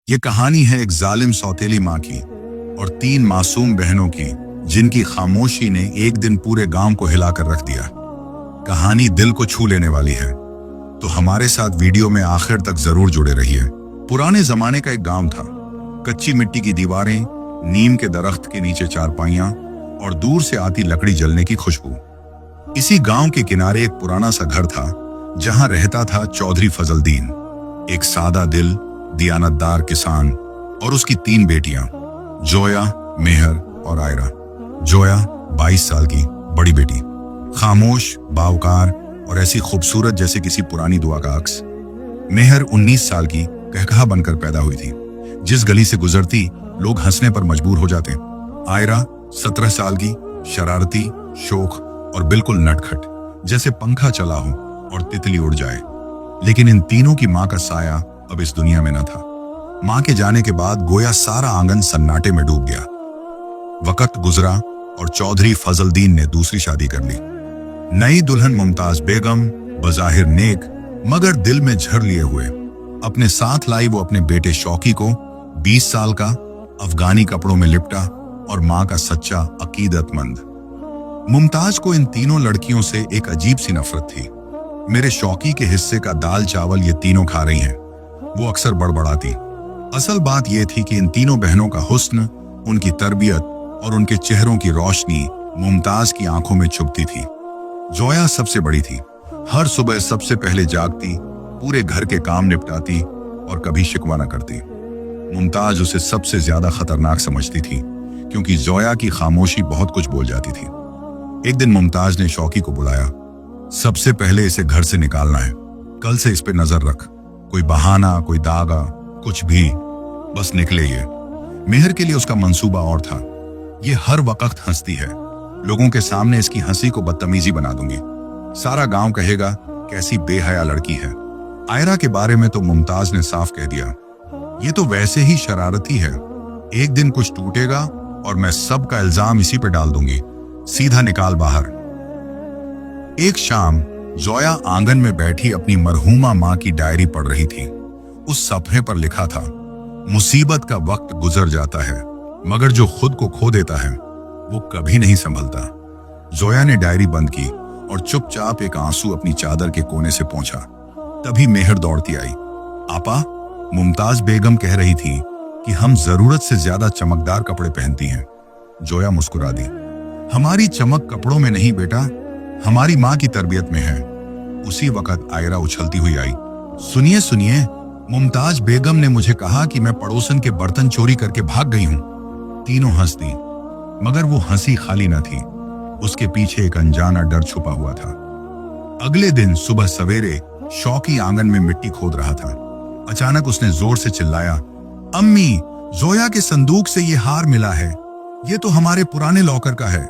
ये कहानी है एक जालिम सौतेली माँ की और 3 मासूम बहनों की, जिनकी खामोशी ने एक दिन पूरे गांव को हिलाकर रख दिया। कहानी दिल को छू लेने वाली है, तो हमारे साथ वीडियो में आखिर तक जरूर जुड़े रहिए। पुराने जमाने का एक गांव था। कच्ची मिट्टी की दीवारें, नीम के दरख्त के नीचे चारपाइयां और दूर से आती लकड़ी जलने की खुशबू। इसी गांव के किनारे एक पुराना सा घर था, जहां रहता था चौधरी फजलदीन, एक सादा दिल दियानतदार किसान, और उसकी 3 बेटियां, जोया, मेहर और आयरा। जोया 22 साल की बड़ी बेटी, खामोश, बावकार और ऐसी खूबसूरत जैसे किसी पुरानी दुआ का अक्स। मेहर 19 साल की कहकहा बनकर पैदा हुई थी, जिस गली से गुजरती लोग हंसने पर मजबूर हो जाते। आयरा 17 साल की, शरारती, शोख और बिल्कुल नटखट, जैसे पंखा चला हो और तितली उड़ जाए। लेकिन इन तीनों की मां का साया अब इस दुनिया में न था। मां के जाने के बाद गोया सारा आंगन सन्नाटे में डूब गया। वक्त गुजरा और चौधरी फजलदीन ने दूसरी शादी कर ली। नई दुल्हन मुमताज बेगम, बजाहिर नेक मगर दिल में झर लिए हुए, अपने साथ लाई वो अपने बेटे शौकी को, 20 साल का, अफगानी कपड़ों में लिपटा और मां का सच्चा अकीदतमंद। मुमताज को इन तीनों लड़कियों से एक अजीब सी नफरत थी। मेरे शौकी के हिस्से का दाल चावल ये तीनों खा रही हैं, वो अक्सर बड़बड़ाती। असल बात यह थी कि इन तीनों बहनों का हुस्न, उनकी तरबियत और उनके चेहरों की रोशनी मुमताज की आंखों में चुभती थी। जोया सबसे बड़ी थी, हर सुबह सबसे पहले जागती, पूरे घर के काम निपटाती और कभी शिकवा न करती। मुमताज उसे सबसे ज्यादा खतरनाक समझती थी, क्योंकि जोया की खामोशी बहुत कुछ बोल जाती थी। एक दिन मुमताज ने शौकी को बुलाया। सबसे पहले इसे घर से निकालना है, कल से इस पे नजर रख। कोई बहाना, कोई दागा, कुछ भी, बस निकले ये। मेहर के लिए उसका मंसूबा और था। ये हर वक्त हंसती है, लोगों के सामने इसकी हंसी को बदतमीजी बना दूंगी। सारा गांव कहेगा कैसी बेहया लड़की है। आयरा के बारे में तो मुमताज ने साफ कह दिया, ये तो वैसे ही शरारती है, एक दिन कुछ टूटेगा और मैं सबका इल्जाम इसी पे डाल दूंगी, सीधा निकाल बाहर। एक शाम जोया आंगन में बैठी अपनी मरहूमा मां की डायरी पढ़ रही थी। उस सफ़े पर लिखा था, मुसीबत का वक्त गुजर जाता है, मगर जो खुद को खो देता है वो कभी नहीं संभलता। जोया ने डायरी बंद की और चुपचाप एक आंसू अपनी चादर के कोने से पोंछा। तभी मेहर दौड़ती आई। आपा, मुमताज बेगम कह रही थी कि हम जरूरत से ज्यादा चमकदार कपड़े पहनती हैं। जोया मुस्कुरा दी। हमारी चमक कपड़ों में नहीं बेटा, हमारी मां की तरबियत में है। उसी वक्त आयरा उछलती हुई आई। सुनिए सुनिए, मुमताज बेगम ने मुझे कहा कि मैं पड़ोसन के बर्तन चोरी करके भाग गई हूं। तीनों हंस दी, मगर वो हंसी खाली न थी, उसके पीछे एक अनजाना डर छुपा हुआ था। अगले दिन सुबह सवेरे शौकी आंगन में मिट्टी खोद रहा था। अचानक उसने जोर से चिल्लाया, अम्मी, जोया के संदूक से ये हार मिला है, ये तो हमारे पुराने लॉकर का है।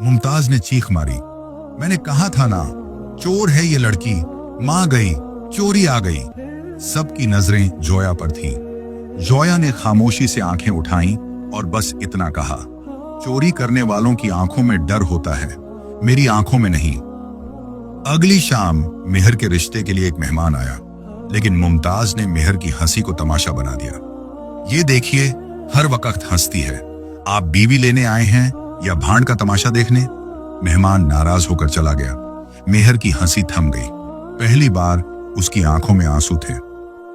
मुमताज ने चीख मारी, मैंने कहा था ना, चोर है ये लड़की, मां गई, चोरी आ गई। सबकी नजरें जोया पर थीं। जोया ने खामोशी से आंखें उठाईं और बस इतना कहा, चोरी करने वालों की आंखों में डर होता है, मेरी आंखों में नहीं। अगली शाम मेहर के रिश्ते के लिए एक मेहमान आया, लेकिन मुमताज ने मेहर की हंसी को तमाशा बना दिया। ये देखिए, हर वक्त हंसती है, आप बीवी लेने आए हैं या भांड का तमाशा देखने? मेहमान नाराज होकर चला गया। मेहर की हंसी थम गई। पहली बार उसकी आंखों में आंसू थे।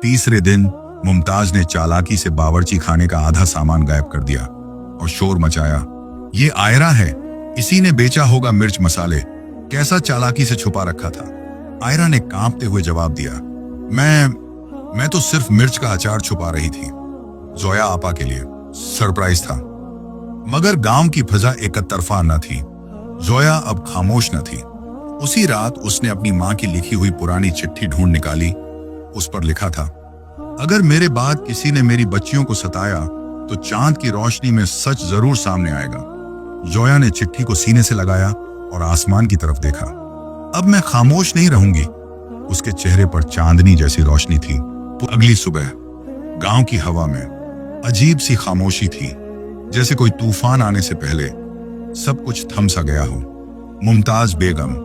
तीसरे दिन मुमताज ने चालाकी से बावर्ची खाने का आधा सामान गायब कर दिया और शोर मचाया, ये आयरा है, इसी ने बेचा होगा मिर्च मसाले, कैसा चालाकी से छुपा रखा था। आयरा ने कांपते हुए जवाब दिया, मैं तो सिर्फ मिर्च का अचार छुपा रही थी। जोया आपा के लिए सरप्राइज था। मगर गांव की फिजा एक तरफा न थी। जोया अब खामोश न थी। उसी रात उसने अपनी मां की लिखी हुई पुरानी चिट्ठी ढूंढ निकाली। उस पर लिखा था, अगर मेरे बाद किसी ने मेरी बच्चियों को सताया तो चांद की रोशनी में सच जरूर सामने आएगा। जोया ने चिट्ठी को सीने से लगाया और आसमान की तरफ देखा। अब मैं खामोश नहीं रहूंगी। उसके चेहरे पर चांदनी जैसी रोशनी थी। अगली सुबह गांव की हवा में अजीब सी खामोशी थी, जैसे कोई तूफान आने से पहले सब कुछ थम सा गया हो। मुमताज बेगम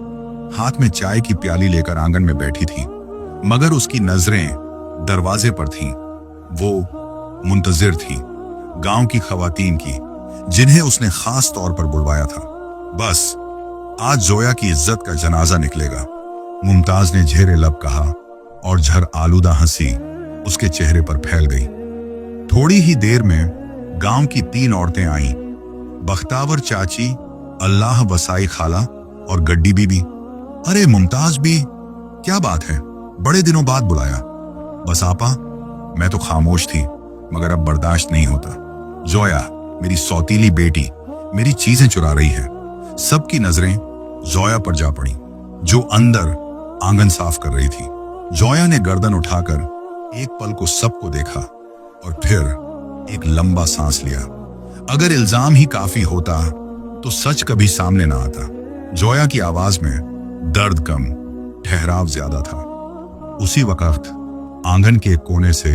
हाथ में चाय की प्याली लेकर आंगन में बैठी थी, मगर उसकी नजरें दरवाजे पर थीं। वो मुंतजिर थी, गांव की खवातीन की, जिन्हें उसने खास तौर पर बुलवाया था। बस आज जोया की इज्जत का जनाजा निकलेगा, मुमताज ने झेरे लब कहा और झर आलूदा हंसी उसके चेहरे पर फैल गई। थोड़ी ही देर में गांव की 3 औरतें आईं, बख्तावर चाची, अल्लाह वसाई खाला और गड्डी बीबी। अरे मुमताज भी, क्या बात है, बड़े दिनों बाद बुलाया। बस आपा, मैं तो खामोश थी, मगर अब बर्दाश्त नहीं होता। जोया, मेरी सौतीली बेटी, मेरी चीजें चुरा रही है। सबकी नजरें जोया पर जा पड़ी, जो अंदर आंगन साफ कर रही थी। जोया ने गर्दन उठाकर एक पल को सबको देखा और फिर एक लंबा सांस लिया। अगर इल्जाम ही काफी होता तो सच कभी सामने ना आता। जोया की आवाज में दर्द कम, ठहराव ज्यादा था। उसी वक्त आंगन के एक कोने से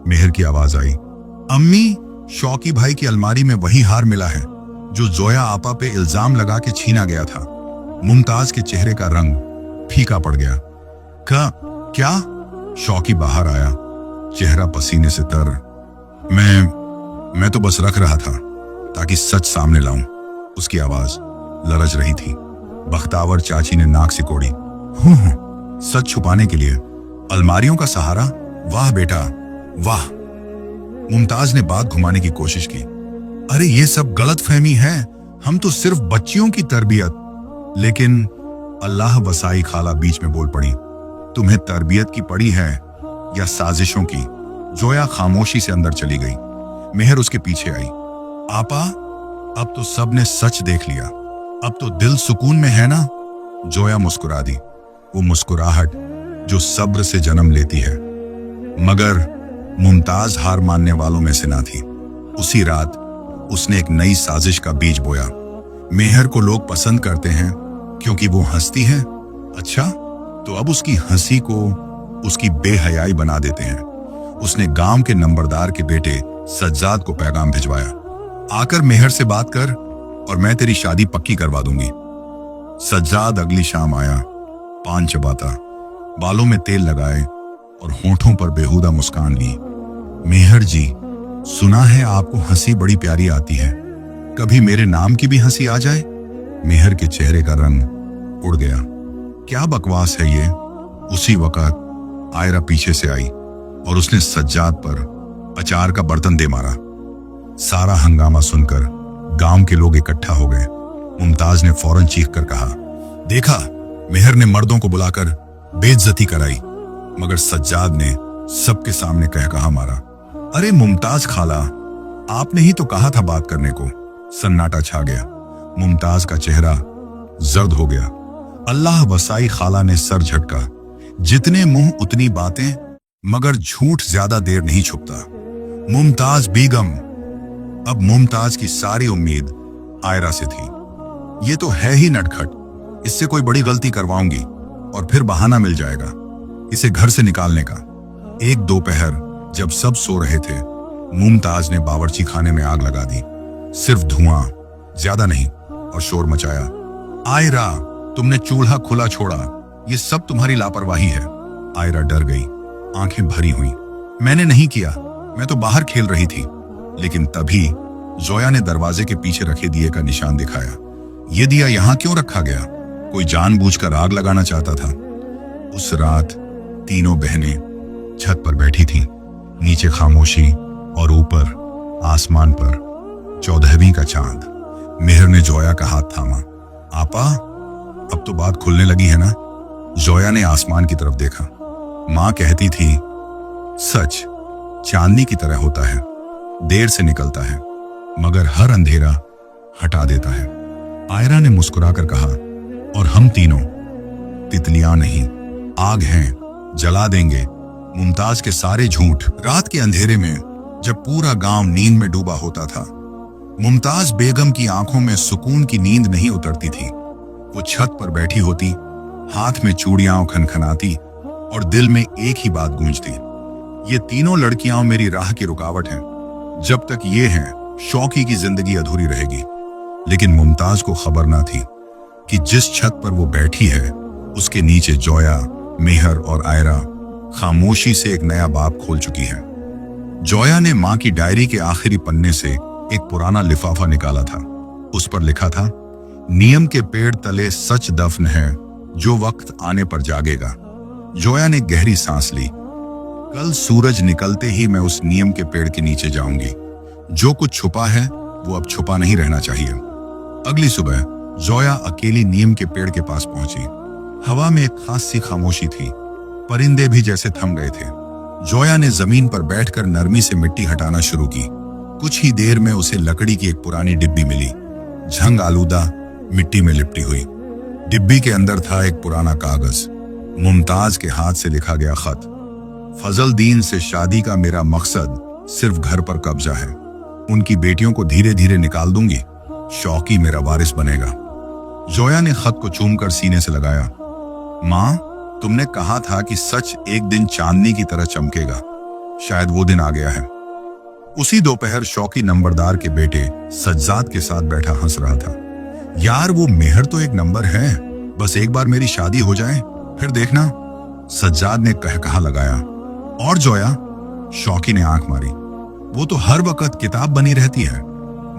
मेहर की आवाज आई, अम्मी, शौकी भाई की अलमारी में वही हार मिला है जो जोया आपा पे इल्जाम लगा के छीना गया था। मुमताज के चेहरे का रंग फीका पड़ गया। क्या? शौकी बाहर आया, चेहरा पसीने से तर। मैं तो बस रख रहा था ताकि सच सामने लाऊं। उसकी आवाज लरज रही थी। बख्तावर चाची ने नाक सिकोड़ी। सच छुपाने के लिए अलमारियों का सहारा? वाह बेटा, वाह। मुमताज ने बात घुमाने की कोशिश की। अरे ये सब गलत फहमी है, हम तो सिर्फ बच्चियों की तरबियत। लेकिन अल्लाह वसाई खाला बीच में बोल पड़ी, तुम्हें तरबियत की पड़ी है या साजिशों की? जोया खामोशी से अंदर चली गई। मेहर उसके पीछे आई। आपा, अब तो सबने सच देख लिया, अब तो दिल सुकून में है ना? जोया मुस्कुरा दी, वो मुस्कुराहट जो सब्र से जन्म लेती है। मगर मुमताज हार मानने वालों में से ना थी। उसी रात उसने एक नई साजिश का बीज बोया। मेहर को लोग पसंद करते हैं क्योंकि वो हंसती है। अच्छा, तो अब उसकी हंसी को उसकी बेहयाई बना देते हैं। उसने गांव के नंबरदार के बेटे सज्जाद को पैगाम भिजवाया, आकर मेहर से बात कर और मैं तेरी शादी पक्की करवा दूंगी। सज्जाद अगली शाम आया, पान चबाता, बालों में तेल लगाए और होठों पर बेहुदा मुस्कान ली। मेहर जी, सुना है आपको हंसी बड़ी प्यारी आती है, कभी मेरे नाम की भी हंसी आ जाए? मेहर के चेहरे का रंग उड़ गया। क्या बकवास है ये? उसी वक्त आयरा पीछे से आई और उसने सज्जाद पर अचार का बर्तन दे मारा। सारा हंगामा सुनकर गांव के लोग इकट्ठा हो गए। मुमताज ने फौरन चीख कर कहा, देखा, मेहर ने मर्दों को बुलाकर बेइज्जती कराई। मगर सज्जाद ने सबके सामने कहा मारा, अरे मुमताज खाला, आपने ही तो कहा था बात करने को। सन्नाटा छा गया। मुमताज का चेहरा जर्द हो गया। अल्लाह वसाई खाला ने सर झटका। जितने मुंह उतनी बातें, मगर झूठ ज्यादा देर नहीं छुपता। मुमताज बेगम। अब मुमताज की सारी उम्मीद आयरा से थी। ये तो है ही नटखट, इससे कोई बड़ी गलती करवाऊंगी और फिर बहाना मिल जाएगा इसे घर से निकालने का। एक दोपहर जब सब सो रहे थे, मुमताज ने बावर्ची खाने में आग लगा दी। सिर्फ धुआं, ज्यादा नहीं, और शोर मचाया, आयरा, तुमने चूल्हा खुला छोड़ा, ये सब तुम्हारी लापरवाही है। आयरा डर गई, आंखें भरी हुई। मैंने नहीं किया, मैं तो बाहर खेल रही थी। लेकिन तभी जोया ने दरवाजे के पीछे रखे दिए का निशान दिखाया। ये दिया यहाँ क्यों रखा गया? कोई जानबूझकर आग लगाना चाहता था। उस रात तीनों बहनें छत पर बैठी थीं। नीचे खामोशी और ऊपर आसमान पर 14वीं का चांद। मेहर ने जोया का हाथ थामा। आपा, अब तो बात खुलने लगी है ना? जोया ने आसमान की तरफ देखा। मां कहती थी, सच चांदनी की तरह होता है, देर से निकलता है, मगर हर अंधेरा हटा देता है। आयरा ने मुस्कुराकर कहा, और हम तीनों तितलियां नहीं, आग हैं, जला देंगे। मुमताज के सारे झूठ। रात के अंधेरे में जब पूरा गांव नींद में डूबा होता था, मुमताज बेगम की आंखों में सुकून की नींद नहीं उतरती थी। वो छत पर बैठी होती, हाथ में चूड़ियां खनखनाती और दिल में एक ही बात गूंजती, ये तीनों लड़कियां मेरी राह की रुकावट हैं। जब तक ये हैं, शौकी की जिंदगी अधूरी रहेगी। लेकिन मुमताज को खबर ना थी कि जिस छत पर वो बैठी है, उसके नीचे जोया, मेहर और आयरा खामोशी से एक नया बाब खोल चुकी है। जोया ने माँ की डायरी के आखिरी पन्ने से एक पुराना लिफाफा निकाला था। उस पर लिखा था, नियम के पेड़ तले सच दफन है, जो वक्त आने पर जागेगा। जोया ने गहरी सांस ली। कल सूरज निकलते ही मैं उस नियम के पेड़ के नीचे जाऊंगी। जो कुछ छुपा है वो अब छुपा नहीं रहना चाहिए। अगली सुबह जोया अकेली नीम के पेड़ के पास पहुंची। हवा में एक खास सी खामोशी थी, परिंदे भी जैसे थम गए थे। जोया ने जमीन पर बैठकर नरमी से मिट्टी हटाना शुरू की। कुछ ही देर में उसे लकड़ी की एक पुरानी डिब्बी मिली, झंग आलूदा, मिट्टी में लिपटी हुई। डिब्बी के अंदर था एक पुराना कागज, मुमताज के हाथ से लिखा गया खत। फजलदीन से शादी का मेरा मकसद सिर्फ घर पर कब्जा है। उनकी बेटियों को धीरे धीरे निकाल दूंगी, शौकी मेरा वारिस बनेगा। जोया ने खत को चूमकर सीने से लगाया। माँ, तुमने कहा था कि सच एक दिन चांदनी की तरह चमकेगा। शायद वो दिन आ गया है। उसी दोपहर शौकी नंबरदार के बेटे सज्जाद के साथ बैठा हंस रहा था। यार, वो मेहर तो एक नंबर है, बस एक बार मेरी शादी हो जाए फिर देखना, सज्जाद ने कहा लगाया। और जोया? शौकी ने आंख मारी। वो तो हर वक्त किताब बनी रहती है,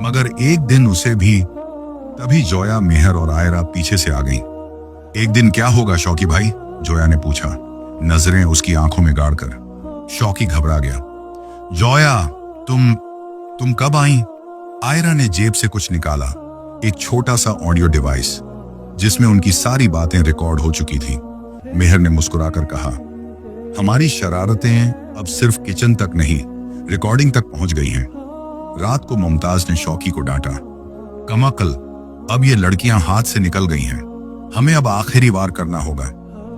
मगर एक दिन उसे भी। तभी जोया, मेहर और आयरा पीछे से आ गईं। एक दिन क्या होगा शौकी भाई? जोया ने पूछा, नजरें उसकी आंखों में गाड़कर। शौकी घबरा गया। जोया, तुम कब आई? आयरा ने जेब से कुछ निकाला, एक छोटा सा ऑडियो डिवाइस जिसमें उनकी सारी बातें रिकॉर्ड हो चुकी थी। मेहर ने मुस्कुराकर कहा, हमारी शरारतें अब सिर्फ किचन तक नहीं, रिकॉर्डिंग तक पहुंच गई हैं। रात को मुमताज ने शौकी को डांटा, कमाकल, अब ये लड़कियां हाथ से निकल गई हैं, हमें अब आखिरी वार करना होगा।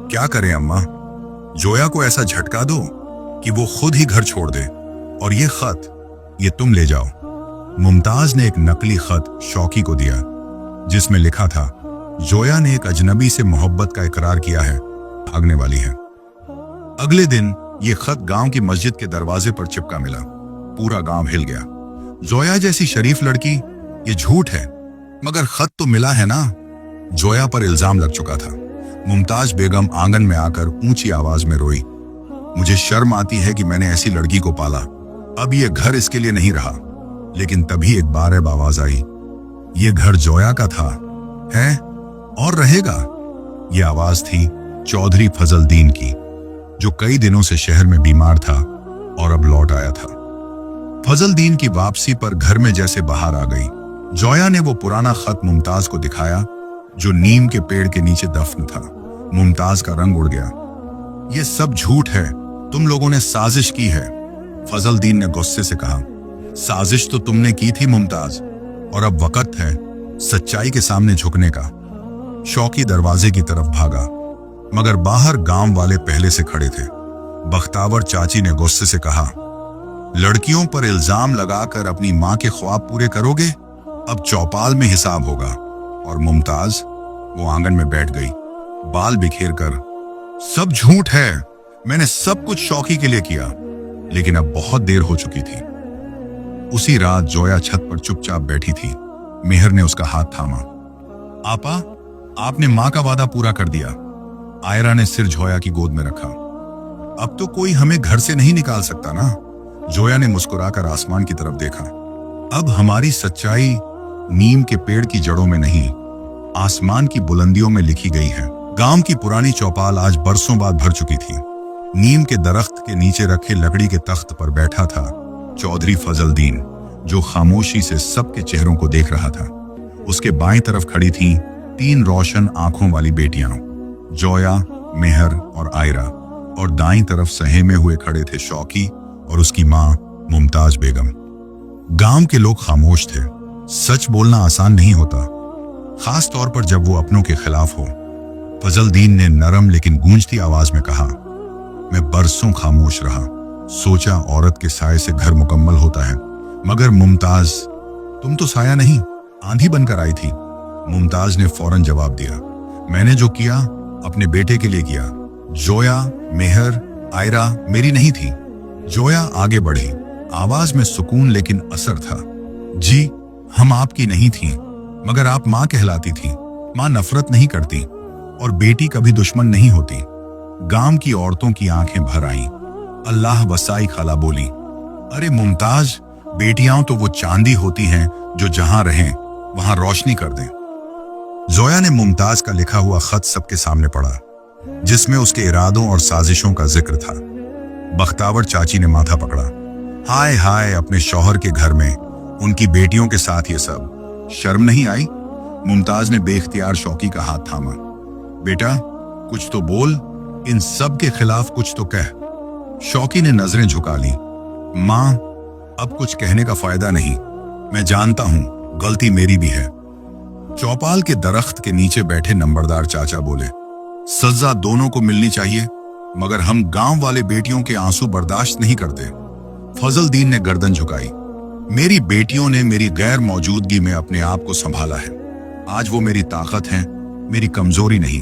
क्या करें अम्मा? जोया को ऐसा झटका दो कि वो खुद ही घर छोड़ दे, और ये खत, ये तुम ले जाओ। मुमताज ने एक नकली खत शौकी को दिया, जिसमें लिखा था, जोया ने एक अजनबी से मोहब्बत का इकरार किया है, भागने वाली है। अगले दिन ये खत गांव की मस्जिद के दरवाजे पर चिपका मिला। पूरा गांव हिल गया। जोया जैसी शरीफ लड़की, ये झूठ है, मगर खत तो मिला है ना। जोया पर इल्जाम लग चुका था। मुमताज बेगम आंगन में आकर ऊंची आवाज में रोई, मुझे शर्म आती है कि मैंने ऐसी लड़की को पाला, अब ये घर इसके लिए नहीं रहा। लेकिन तभी एक बार आवाज आई, ये घर जोया का था, है और रहेगा। ये आवाज थी चौधरी फजलदीन की, जो कई दिनों से शहर में बीमार था और अब लौट आया था। फजलदीन की वापसी पर घर में जैसे बहार आ गई। जोया ने वो पुराना खत मुमताज को दिखाया, जो नीम के पेड़ के नीचे दफन था। मुमताज का रंग उड़ गया। ये सब झूठ है, तुम लोगों ने साजिश की है, फजलदीन ने गुस्से से कहा। साजिश तो तुमने की थी मुमताज, और अब वक्त है सच्चाई के सामने झुकने का। शौकी दरवाजे की तरफ भागा, मगर बाहर गांव वाले पहले से खड़े थे। बख्तावर चाची ने गुस्से से कहा, लड़कियों पर इल्जाम लगाकर अपनी मां के ख्वाब पूरे करोगे? अब चौपाल में हिसाब होगा। और मुमताज, वो आंगन में बैठ गई, बाल बिखेर कर, सब झूठ है, मैंने सब कुछ शौकी के लिए किया, लेकिन अब बहुत देर हो चुकी थी। उसी रात जोया छत पर चुपचाप बैठी थी। मेहर ने उसका हाथ थामा। आपा, आपने मां का वादा पूरा कर दिया। आयरा ने सिर जोया की गोद में रखा। अब तो कोई हमें घर से नहीं निकाल सकता ना। जोया ने मुस्कुराकर आसमान की तरफ देखा। अब हमारी सच्चाई नीम के पेड़ की जड़ों में नहीं, आसमान की बुलंदियों में लिखी गई है। गांव की पुरानी चौपाल आज बरसों बाद भर चुकी थी। नीम के दरख्त के नीचे रखे लकड़ी के तख्त पर बैठा था चौधरी फजलदीन, जो खामोशी से सबके चेहरों को देख रहा था। उसके बाईं तरफ खड़ी थीं 3 रोशन आंखों वाली बेटियां, जोया, मेहर और आयरा, और दाईं तरफ सहेमे हुए खड़े थे शौकी और उसकी मां मुमताज बेगम। गांव के लोग खामोश थे। सच बोलना आसान नहीं होता, खास तौर पर जब वो अपनों के खिलाफ हो। फजलदीन ने नरम लेकिन गूंजती आवाज में कहा, मैं बरसों खामोश रहा, सोचा औरत के साये से घर मुकम्मल होता है, मगर मुमताज, तुम तो साया नहीं, आंधी बनकर आई थी। मुमताज ने फौरन जवाब दिया, मैंने जो किया अपने बेटे के लिए किया। जोया, मेहर, आयरा मेरी नहीं थी। जोया आगे बढ़ी, आवाज में सुकून लेकिन असर था। जी, हम आपकी नहीं थी, मगर आप मां कहलाती थी। मां नफरत नहीं करती और बेटी कभी दुश्मन नहीं होती। गांव की औरतों की आंखें भर आईं। अल्लाह वसाई खाला बोली, अरे मुमताज, बेटियां तो वो चांदी होती हैं जो जहां रहें वहां रोशनी कर दें। जोया ने मुमताज का लिखा हुआ खत सबके सामने पढ़ा, जिसमें उसके इरादों और साजिशों का जिक्र था। बख्तावर चाची ने माथा पकड़ा। हाय हाय, अपने शौहर के घर में उनकी बेटियों के साथ ये सब, शर्म नहीं आई? मुमताज ने बेख्तियार शौकी का हाथ थामा। बेटा कुछ तो बोल, इन सब के खिलाफ कुछ तो कह। शौकी ने नजरें झुका ली। मां, अब कुछ कहने का फायदा नहीं, मैं जानता हूं गलती मेरी भी है। चौपाल के दरख्त के नीचे बैठे नंबरदार चाचा बोले, सजा दोनों को मिलनी चाहिए, मगर हम गांव वाले बेटियों के आंसू बर्दाश्त नहीं करते। फजलदीन ने गर्दन झुकाई। मेरी बेटियों ने मेरी गैर मौजूदगी में अपने आप को संभाला है। आज वो मेरी ताकत है, मेरी कमजोरी नहीं।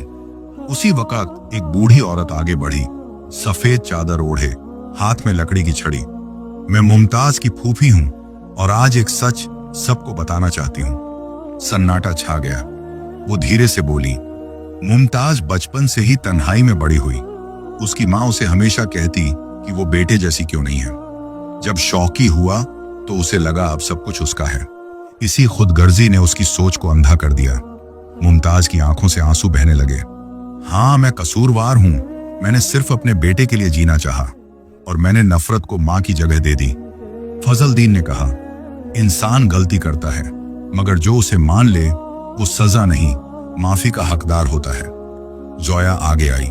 उसी वक्त एक बूढ़ी औरत आगे बढ़ी, सफेद चादर ओढ़े, हाथ में लकड़ी की छड़ी। मैं मुमताज की फूफी हूं और आज एक सच सबको बताना चाहती हूं। सन्नाटा छा गया। वो धीरे से बोली, मुमताज बचपन से ही तन्हाई में बड़ी हुई। उसकी माँ उसे हमेशा कहती कि वो बेटे जैसी क्यों नहीं है। जब शौकी हुआ तो उसे लगा अब सब कुछ उसका है। इसी खुदगर्जी ने उसकी सोच को अंधा कर दिया। मुमताज की आंखों से आंसू बहने लगे। हाँ, मैं कसूरवार हूं। मैंने सिर्फ अपने बेटे के लिए जीना चाहा और मैंने नफरत को मां की जगह दे दी। फजलदीन ने कहा, इंसान गलती करता है, मगर जो उसे मान ले वो सजा नहीं, माफी का हकदार होता है। जोया आगे आई।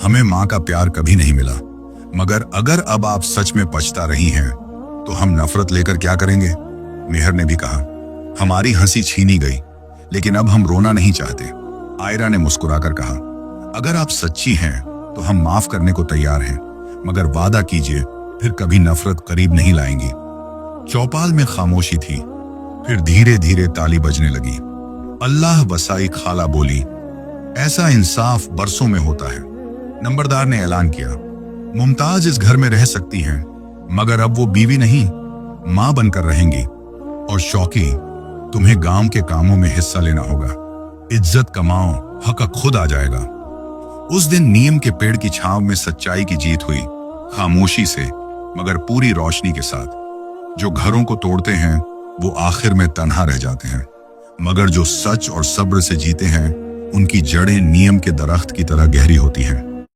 हमें मां का प्यार कभी नहीं मिला, मगर अगर अब आप सच में पछता रही हैं तो हम नफरत लेकर क्या करेंगे? मेहर ने भी कहा, हमारी हंसी छीनी गई, लेकिन अब हम रोना नहीं चाहते। आयरा ने मुस्कुराकर कहा, अगर आप सच्ची हैं तो हम माफ करने को तैयार हैं, मगर वादा कीजिए फिर कभी नफरत करीब नहीं लाएंगी। चौपाल में खामोशी थी। फिर धीरे धीरे ताली बजने लगी। अल्लाह वसाई खाला बोली, ऐसा इंसाफ बरसों में होता है। नंबरदार ने ऐलान किया, मुमताज इस घर में रह सकती हैं, मगर अब वो बीवी नहीं, मां बनकर रहेंगी। और शौकी, तुम्हें गांव के कामों में हिस्सा लेना होगा। इज्जत कमाओ, हक खुद आ जाएगा। उस दिन नीम के पेड़ की छांव में सच्चाई की जीत हुई, खामोशी से मगर पूरी रोशनी के साथ। जो घरों को तोड़ते हैं वो आखिर में तन्हा रह जाते हैं, मगर जो सच और सब्र से जीते हैं उनकी जड़ें नीम के दरख्त की तरह गहरी होती हैं।